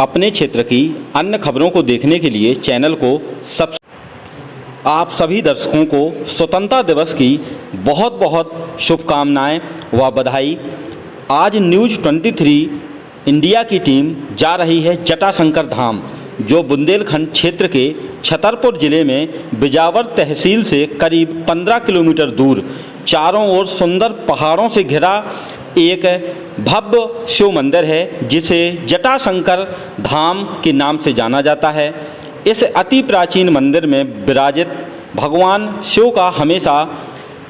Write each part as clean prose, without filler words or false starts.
अपने क्षेत्र की अन्य खबरों को देखने के लिए चैनल को आप सभी दर्शकों को स्वतंत्रता दिवस की बहुत बहुत शुभकामनाएं व बधाई। आज न्यूज़ 23 इंडिया की टीम जा रही है जटाशंकर धाम, जो बुंदेलखंड क्षेत्र के छतरपुर ज़िले में बिजावर तहसील से करीब 15 किलोमीटर दूर चारों ओर सुंदर पहाड़ों से घिरा एक भव्य शिव मंदिर है, जिसे जटाशंकर धाम के नाम से जाना जाता है। इस अति प्राचीन मंदिर में विराजित भगवान शिव का हमेशा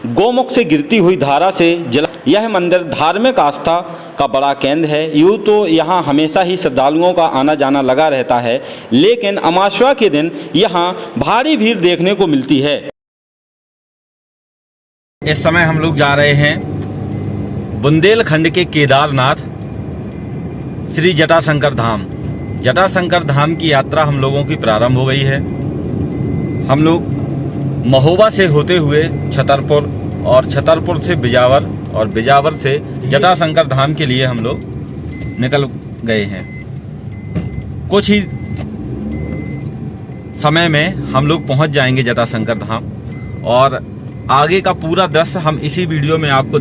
गौमुख से गिरती हुई धारा से जल यह मंदिर धार्मिक आस्था का बड़ा केंद्र है। यूँ तो यहाँ हमेशा ही श्रद्धालुओं का आना जाना लगा रहता है, लेकिन अमावस्या के दिन यहाँ भारी भीड़ देखने को मिलती है। इस समय हम लोग जा रहे हैं बुंदेलखंड के केदारनाथ श्री जटाशंकर धाम। जटाशंकर धाम की यात्रा हम लोगों की प्रारंभ हो गई है। हम लोग महोबा से होते हुए छतरपुर और छतरपुर से बिजावर और बिजावर से जटाशंकर धाम के लिए हम लोग निकल गए हैं। कुछ ही समय में हम लोग पहुंच जाएंगे जटाशंकर धाम और आगे का पूरा दृश्य हम इसी वीडियो में आपको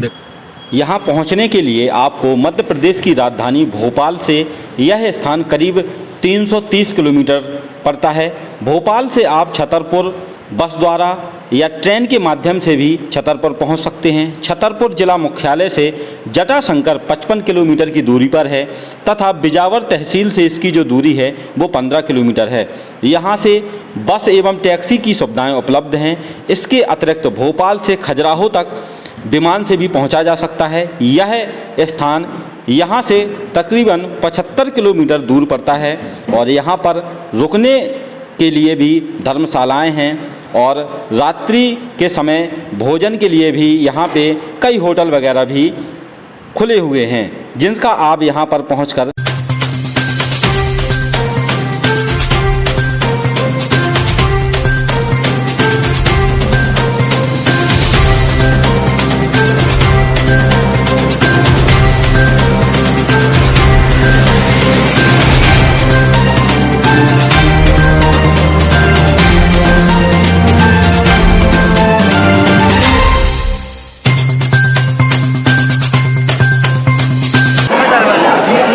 यहाँ पहुँचने के लिए आपको मध्य प्रदेश की राजधानी भोपाल से यह स्थान करीब 330 किलोमीटर पड़ता है। भोपाल से आप छतरपुर बस द्वारा या ट्रेन के माध्यम से भी छतरपुर पहुंच सकते हैं। छतरपुर जिला मुख्यालय से जटाशंकर 55 किलोमीटर की दूरी पर है तथा बिजावर तहसील से इसकी जो दूरी है वो 15 किलोमीटर है। यहां से बस एवं टैक्सी की सुविधाएं उपलब्ध हैं। इसके अतिरिक्त भोपाल से खजुराहो तक विमान से भी पहुंचा जा सकता है। यह स्थान यहाँ से तकरीबन 75 किलोमीटर दूर पड़ता है और यहाँ पर रुकने के लिए भी धर्मशालाएं हैं और रात्रि के समय भोजन के लिए भी यहाँ पे कई होटल वगैरह भी खुले हुए हैं, जिनका आप यहाँ पर पहुँचकर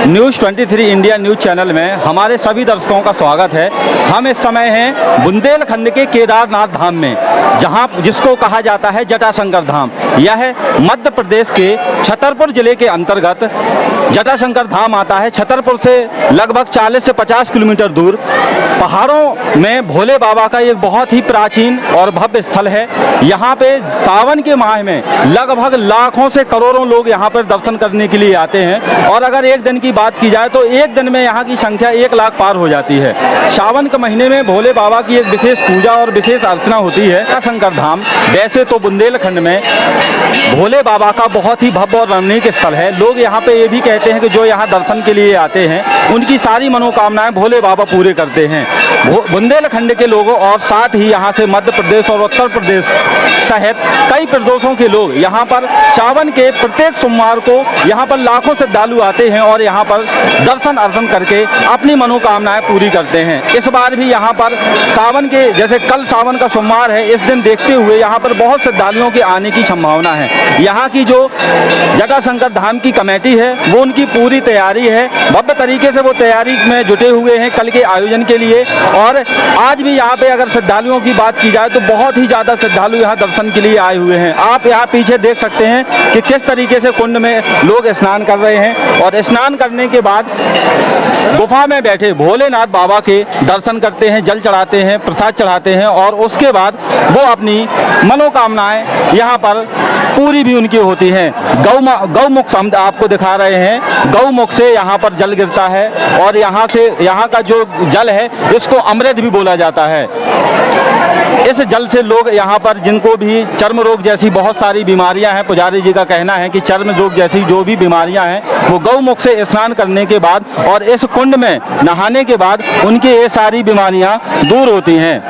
न्यूज़ 23 इंडिया न्यूज़ चैनल में हमारे सभी दर्शकों का स्वागत है। हम इस समय हैं बुंदेलखंड के केदारनाथ धाम में, जहां जिसको कहा जाता है जटाशंकर धाम। यह मध्य प्रदेश के छतरपुर जिले के अंतर्गत जटाशंकर धाम आता है। छतरपुर से लगभग 40 से 50 किलोमीटर दूर पहाड़ों में भोले बाबा का एक बहुत ही प्राचीन और भव्य स्थल है। यहाँ पे सावन के माह में लगभग लाखों से करोड़ों लोग यहाँ पर दर्शन करने के लिए आते हैं और अगर एक दिन की बात की जाए तो एक दिन में यहाँ की संख्या 1 लाख पार हो जाती है। सावन के महीने में भोले बाबा की एक विशेष पूजा और विशेष अर्चना होती है। जटाशंकर धाम वैसे तो बुंदेलखंड में भोले बाबा का बहुत ही भव्य और रमणीक स्थल है। लोग यहाँ पे ये भी कहते हैं कि जो यहाँ दर्शन के लिए आते हैं उनकी सारी मनोकामनाएं भोले बाबा पूरे करते हैं। बुंदेलखंड के लोगों और साथ ही यहाँ से मध्य प्रदेश और उत्तर प्रदेश सहित कई प्रदेशों के लोग यहाँ पर सावन के प्रत्येक सोमवार को यहाँ पर लाखों श्रद्धालु आते हैं और यहाँ पर दर्शन अर्चन करके अपनी मनोकामनाएं पूरी करते हैं। इस बार भी यहाँ पर सावन के जैसे कल सावन का सोमवार है, इस दिन देखते हुए यहाँ पर बहुत श्रद्धालुओं के आने की संभावना है। यहाँ की जो जटाशंकर धाम की कमेटी है वो उनकी पूरी तैयारी है, भव्य तरीके से वो तैयारी में जुटे हुए हैं कल के आयोजन के लिए। और आज भी यहाँ पे अगर श्रद्धालुओं की बात की जाए तो बहुत ही ज़्यादा श्रद्धालु यहाँ दर्शन के लिए आए हुए हैं। आप यहाँ पीछे देख सकते हैं कि किस तरीके से कुंड में लोग स्नान कर रहे हैं और स्नान करने के बाद गुफा में बैठे भोलेनाथ बाबा के दर्शन करते हैं, जल चढ़ाते हैं, प्रसाद चढ़ाते हैं और उसके बाद वो अपनी मनोकामनाएं यहाँ पर पूरी भी उनकी होती हैं। गौमुख हम आपको दिखा रहे हैं, गौमुख से यहाँ पर जल गिरता है और यहाँ का जो जल है इसको अमृत भी बोला जाता है। इस जल से लोग यहाँ पर जिनको भी चर्म रोग जैसी बहुत सारी बीमारियां हैं, पुजारी जी का कहना है कि चर्म रोग जैसी जो भी बीमारियां हैं वो गौमुख से स्नान करने के बाद और इस कुंड में नहाने के बाद उनकी ये सारी बीमारियां दूर होती हैं।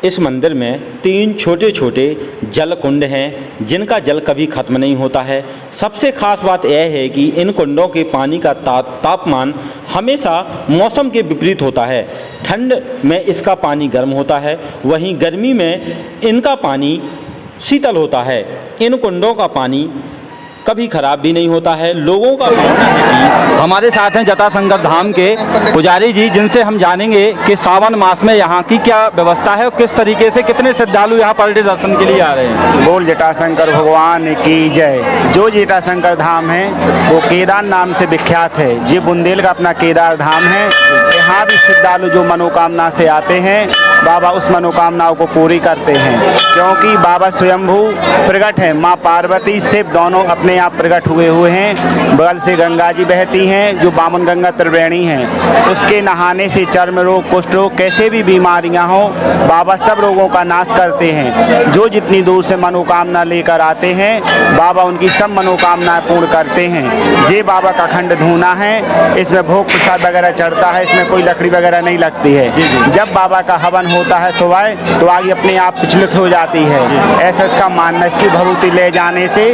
इस मंदिर में 3 छोटे छोटे जल कुंड हैं जिनका जल कभी ख़त्म नहीं होता है। सबसे ख़ास बात यह है कि इन कुंडों के पानी का तापमान हमेशा मौसम के विपरीत होता है। ठंड में इसका पानी गर्म होता है, वहीं गर्मी में इनका पानी शीतल होता है। इन कुंडों का पानी कभी खराब भी नहीं होता है। लोगों का मानना है कि हमारे साथ हैं जटाशंकर धाम के पुजारी जी, जिनसे हम जानेंगे कि सावन मास में यहाँ की क्या व्यवस्था है और किस तरीके से कितने श्रद्धालु यहाँ पर डे दर्शन के लिए आ रहे हैं। बोल जटाशंकर भगवान की जय। जो जटाशंकर धाम है वो केदार नाम से विख्यात है। ये बुंदेल का अपना केदार धाम है। यहाँ भी श्रद्धालु जो मनोकामना से आते हैं बाबा उस मनोकामनाओं को पूरी करते हैं, क्योंकि बाबा स्वयंभू प्रकट हैं। माँ पार्वती शिव दोनों अपने आप प्रकट हुए हैं। बगल से गंगा जी बहती हैं जो बामन गंगा त्रिवेणी हैं। उसके नहाने से चर्म रोग, कुष्ठ रोग, कैसे भी बीमारियां हो बाबा सब रोगों का नाश करते हैं। जो जितनी दूर से मनोकामना लेकर आते हैं बाबा उनकी सब मनोकामनाएं पूर्ण करते हैं। ये बाबा का खंड धूना है, इसमें भोग प्रसाद वगैरह चढ़ता है, इसमें कोई लकड़ी वगैरह नहीं लगती है। जब बाबा का हवन होता है सुबह तो आगे अपने आप विचलित हो जाती है। ऐसा इसका मानना। इसकी भभूति ले जाने से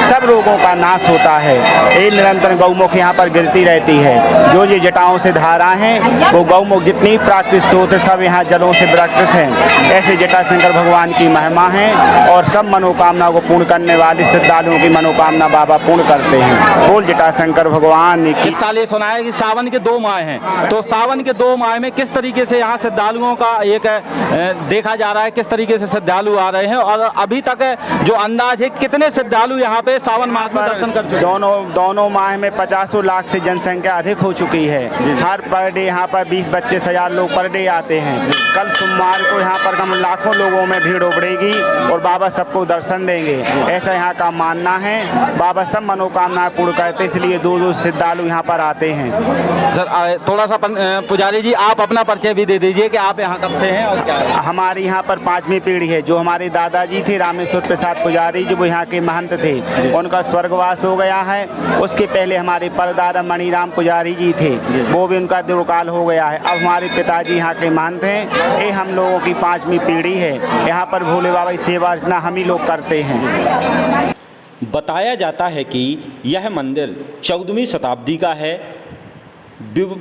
सब रोगों का नाश होता है। ये निरंतर गौमुख यहाँ पर गिरती रहती है। जो ये जटाओं से धारा हैं वो गौमुख जितनी प्राकृतिक स्रोत है सब यहाँ जलों से विरकृत हैं। ऐसे जटाशंकर भगवान की महिमा है और सब मनोकामना को पूर्ण करने वाले श्रद्धालुओं की मनोकामना बाबा पूर्ण करते हैं। बोल जटाशंकर भगवान की। इस साल ये सुना है कि सावन के 2 माह हैं, तो सावन के 2 माह में किस तरीके से यहाँ श्रद्धालुओं का एक देखा जा रहा है, किस तरीके से श्रद्धालु आ रहे हैं और अभी तक जो अंदाज है कितने श्रद्धालु यहाँ पे सावन मास में दर्शन कर चुके? दोनों माह में 50 लाख से जनसंख्या अधिक हो चुकी है। हर पर डे यहाँ पर 20-25 हजार लोग पर डे आते हैं। कल सोमवार को यहाँ पर हम लाखों लोगों में भीड़ उमड़ेगी और बाबा सबको दर्शन देंगे, ऐसा यहाँ का मानना है। बाबा सब मनोकामनाएं पूर्ण करते, इसलिए दूर श्रद्धालु यहाँ पर आते हैं। सर थोड़ा सा पुजारी जी आप अपना परिचय भी दे दीजिए कि आप यहाँ कब से हैं और क्या है? हमारे यहाँ पर 5वीं पीढ़ी है। जो हमारे दादाजी थे रामेश्वर प्रसाद पुजारी जो वो यहाँ के महंत थे, उनका स्वर्गवास हो गया है। उसके पहले हमारे परदादा मणिराम पुजारी जी थे, वो भी उनका देवकाल हो गया है। अब हमारे पिताजी यहाँ के महंत हैं। ये हम लोगों की 5वीं पीढ़ी है। यहाँ पर भोले बाबा की सेवा अर्चना हम ही लोग करते हैं। बताया जाता है कि यह मंदिर 14वीं शताब्दी का है।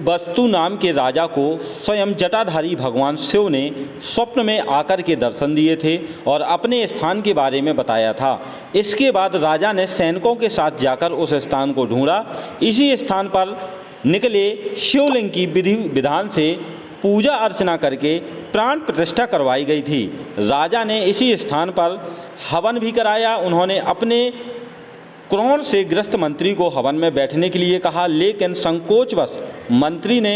वस्तु नाम के राजा को स्वयं जटाधारी भगवान शिव ने स्वप्न में आकर के दर्शन दिए थे और अपने स्थान के बारे में बताया था। इसके बाद राजा ने सैनिकों के साथ जाकर उस स्थान को ढूंढा। इसी स्थान पर निकले शिवलिंग की विधि विधान से पूजा अर्चना करके प्राण प्रतिष्ठा करवाई गई थी। राजा ने इसी स्थान पर हवन भी कराया। उन्होंने अपने क्रोध से ग्रस्त मंत्री को हवन में बैठने के लिए कहा, लेकिन संकोचवश मंत्री ने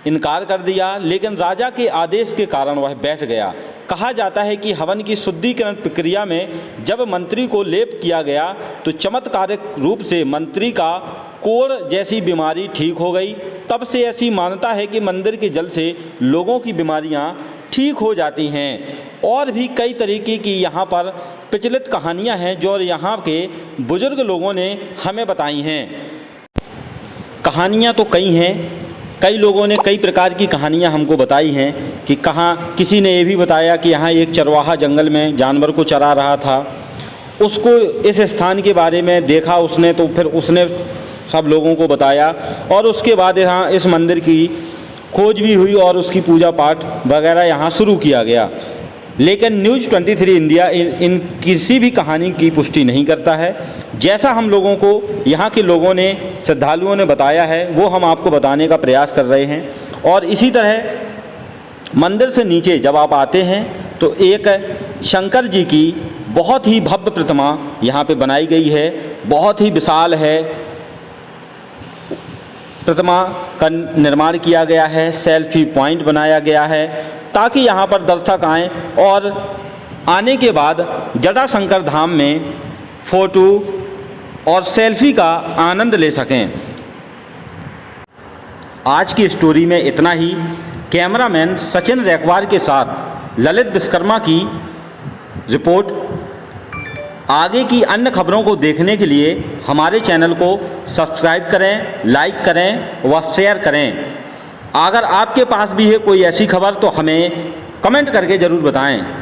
इनकार कर दिया। लेकिन राजा के आदेश के कारण वह बैठ गया। कहा जाता है कि हवन की शुद्धिकरण प्रक्रिया में जब मंत्री को लेप किया गया तो चमत्कारिक रूप से मंत्री का कोढ़ जैसी बीमारी ठीक हो गई। तब से ऐसी मान्यता है कि मंदिर के जल से लोगों की बीमारियां ठीक हो जाती हैं। और भी कई तरीके की यहाँ पर प्रचलित कहानियाँ हैं जो यहाँ के बुजुर्ग लोगों ने हमें बताई हैं। कहानियाँ तो कई हैं, कई लोगों ने कई प्रकार की कहानियाँ हमको बताई हैं कि कहाँ किसी ने ये भी बताया कि यहाँ एक चरवाहा जंगल में जानवर को चरा रहा था। उसको इस स्थान के बारे में देखा उसने, तो फिर उसने सब लोगों को बताया और उसके बाद यहाँ इस मंदिर की खोज भी हुई और उसकी पूजा पाठ वगैरह यहाँ शुरू किया गया। लेकिन न्यूज़ 23 इंडिया इन किसी भी कहानी की पुष्टि नहीं करता है। जैसा हम लोगों को यहाँ के लोगों ने, श्रद्धालुओं ने बताया है, वो हम आपको बताने का प्रयास कर रहे हैं। और इसी तरह मंदिर से नीचे जब आप आते हैं तो एक शंकर जी की बहुत ही भव्य प्रतिमा यहाँ पे बनाई गई है। बहुत ही विशाल है। प्रतिमा का निर्माण किया गया है, सेल्फी पॉइंट बनाया गया है ताकि यहाँ पर दर्शक आएँ और आने के बाद जटाशंकर धाम में फ़ोटो और सेल्फी का आनंद ले सकें। आज की स्टोरी में इतना ही। कैमरामैन सचिन रैकवार के साथ ललित विश्वकर्मा की रिपोर्ट। आगे की अन्य खबरों को देखने के लिए हमारे चैनल को सब्सक्राइब करें, लाइक करें व शेयर करें। अगर आपके पास भी है कोई ऐसी खबर तो हमें कमेंट करके ज़रूर बताएं।